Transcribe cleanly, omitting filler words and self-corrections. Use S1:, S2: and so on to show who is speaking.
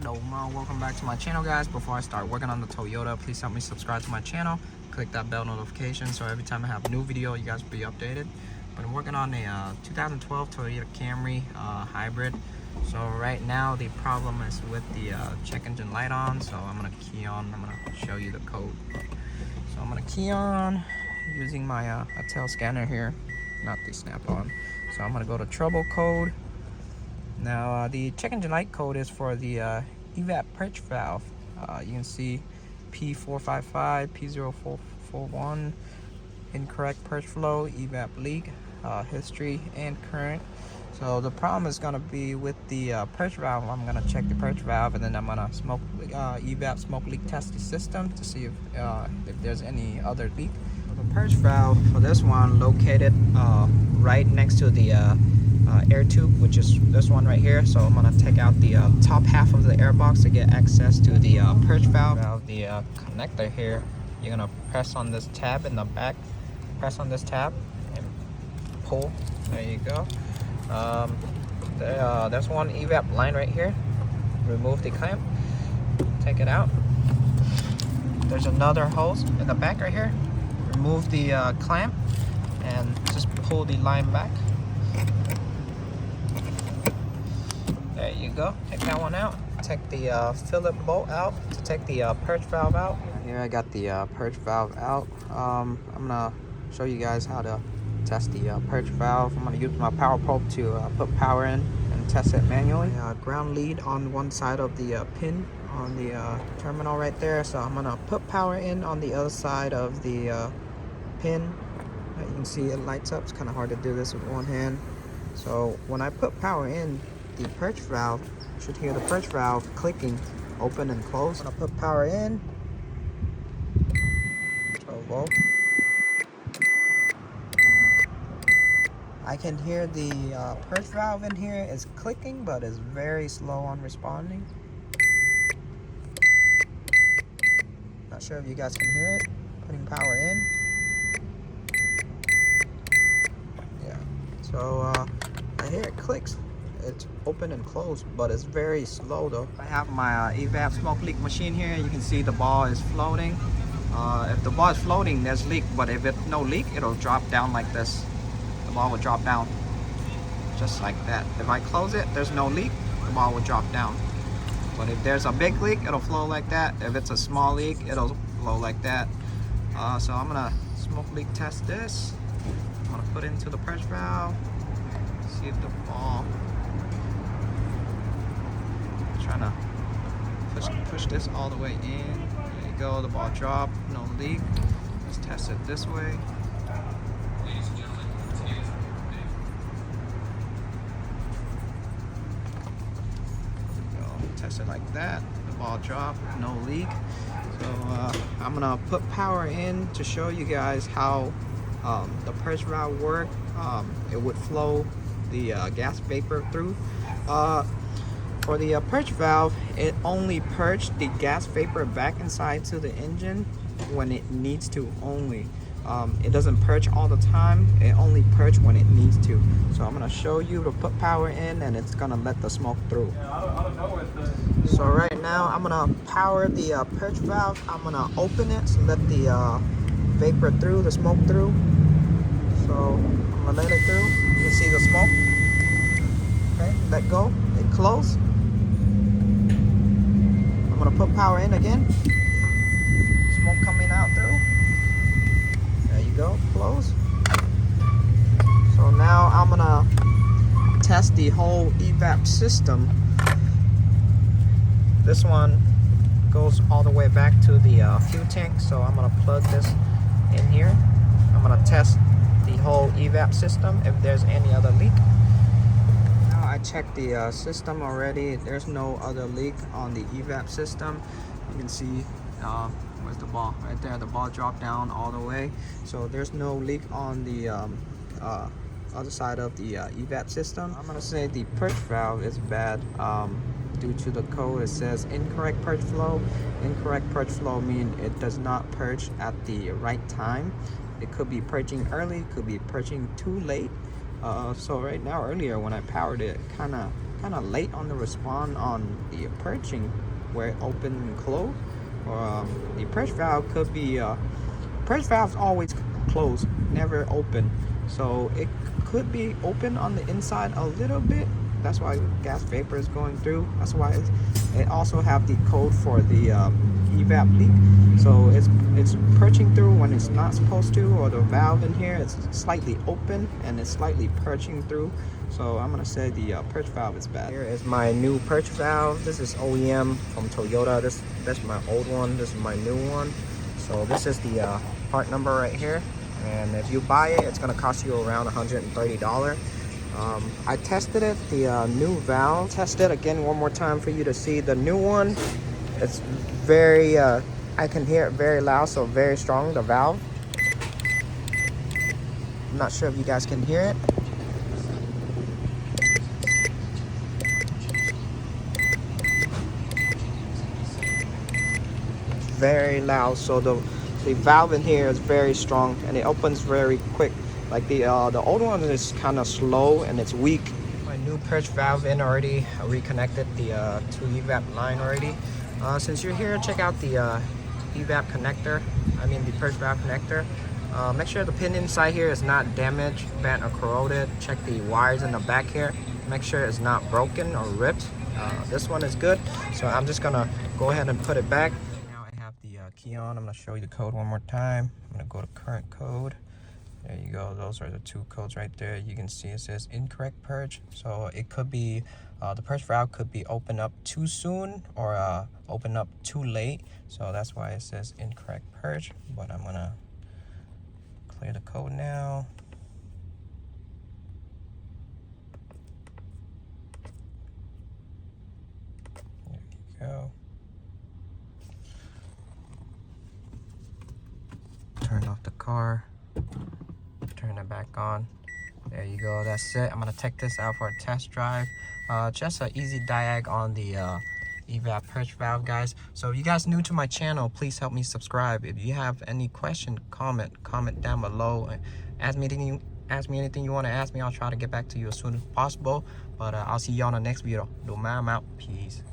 S1: Hello, welcome back to my channel, guys. Before I start working on the Toyota, please help me subscribe to my channel. Click that bell notification so every time I have a new video, you guys will be updated. But I'm working on a 2012 Toyota Camry hybrid. So right now the problem is with the check engine light on. So I'm gonna key on. I'm gonna show you the code. So I'm gonna key on using my a tail scanner here, not the snap-on. So I'm gonna go to trouble code. Now the check engine light code is for the Evap Purge valve. You can see P0455 P0441 incorrect purge flow, Evap leak, history and current. So the problem is gonna be with the purge valve. I'm gonna check the purge valve and then I'm gonna Evap smoke leak test the system to see if there's any other leak. The purge valve for this one located right next to the air tube, which is this one right here. So I'm gonna take out the top half of the air box to get access to the purge valve. The connector here, you're gonna press on this tab in the back, press on this tab and pull. There you go. There's one evap line right here. Remove the clamp, take it out. There's another hose in the back right here. Remove the clamp and just pull the line back. There you go. Take that one out. Take the Phillips bolt out to take the purge valve out. Here I got the purge valve out. I'm gonna show you guys how to test the purge valve. I'm gonna use my power probe to put power in and test it manually. Ground lead on one side of the pin on the terminal right there. So I'm gonna put power in on the other side of the pin. You can see it lights up. It's kind of hard to do this with one hand. So when I put power in, the purge valve, you should hear the purge valve clicking, open and close. I'm gonna put power in, 12 volt. I can hear the purge valve in here is clicking, but is very slow on responding. Not sure if you guys can hear it. Putting power in. Yeah, so I hear it clicks. It's open and closed, but it's very slow though. I have my Evap smoke leak machine here. You can see the ball is floating. If the ball is floating, there's leak, but if it's no leak, it'll drop down like this. The ball will drop down just like that. If I close it, there's no leak, the ball will drop down. But if there's a big leak, it'll flow like that. If it's a small leak, it'll flow like that. So I'm gonna smoke leak test this. I'm gonna put it into the purge valve. See if the ball, trying to push this all the way in. There you go, the ball dropped, no leak. Let's test it this way. Test it like that, the ball dropped, no leak. So I'm gonna put power in to show you guys how the purge valve work. It would flow the gas vapor through. For the purge valve, it only purges the gas vapor back inside to the engine when it needs to only. It doesn't purge all the time, it only purges when it needs to. So I'm gonna show you to put power in and it's gonna let the smoke through. So right now I'm gonna power the purge valve. I'm gonna open it to let the vapor through, the smoke through. So I'm gonna let it through. You can see the smoke. Okay, let go, it closed. I'm gonna put power in again. Smoke coming out through. There you go, close. So now I'm gonna test the whole evap system. This one goes all the way back to the fuel tank, so I'm gonna plug this in here. I'm gonna test the whole evap system if there's any other leak. Now I checked the system already. There's no other leak on the evap system. You can see where's the ball? Right there, the ball dropped down all the way. So there's no leak on the other side of the evap system. I'm gonna say the purge valve is bad. Due to the code, it says incorrect purge flow. Incorrect purge flow means it does not purge at the right time. It could be purging early, could be purging too late. So right now, earlier when I powered it, kind of kind of late on the response on the purging, where it open and close. Or the purge valve could be purge valve's always closed, never open, so it could be open on the inside a little bit. That's why gas vapor is going through. That's why it also have the code for the evap leak. So it's purging through when it's not supposed to, or the valve in here is slightly open and it's slightly purging through. So I'm gonna say the purge valve is bad. Here is my new purge valve. This is OEM from Toyota. That's my old one. This is my new one. So this is the part number right here. And if you buy it, it's gonna cost you around $130. I tested it, the new valve. Test it again one more time for you to see. The new one, it's very, I can hear it very loud, so very strong, the valve. I'm not sure if you guys can hear it. Very loud, so the valve in here is very strong and it opens very quick. Like the old one is kind of slow and it's weak. My new purge valve in already. I reconnected the two evap line already. Since you're here, check out the evap connector. I mean the purge valve connector. Make sure the pin inside here is not damaged, bent, or corroded. Check the wires in the back here. Make sure it's not broken or ripped. This one is good, so I'm just gonna go ahead and put it back. Now I have the key on. I'm gonna show you the code one more time. I'm gonna go to current code. There you go. Those are the two codes right there. You can see it says incorrect purge. So it could be the purge valve could be opened up too soon or open up too late. So that's why it says incorrect purge. But I'm gonna clear the code now. There you go. Turn off the car. Turn it back on. There you go. That's it. I'm gonna take this out for a test drive. Just an easy diag on the evap purge valve, guys. So if you guys new to my channel, please help me subscribe. If you have any question, comment down below. Ask me anything you want to ask me. I'll try to get back to you as soon as possible. But I'll see you on the next video. I'm out. Peace.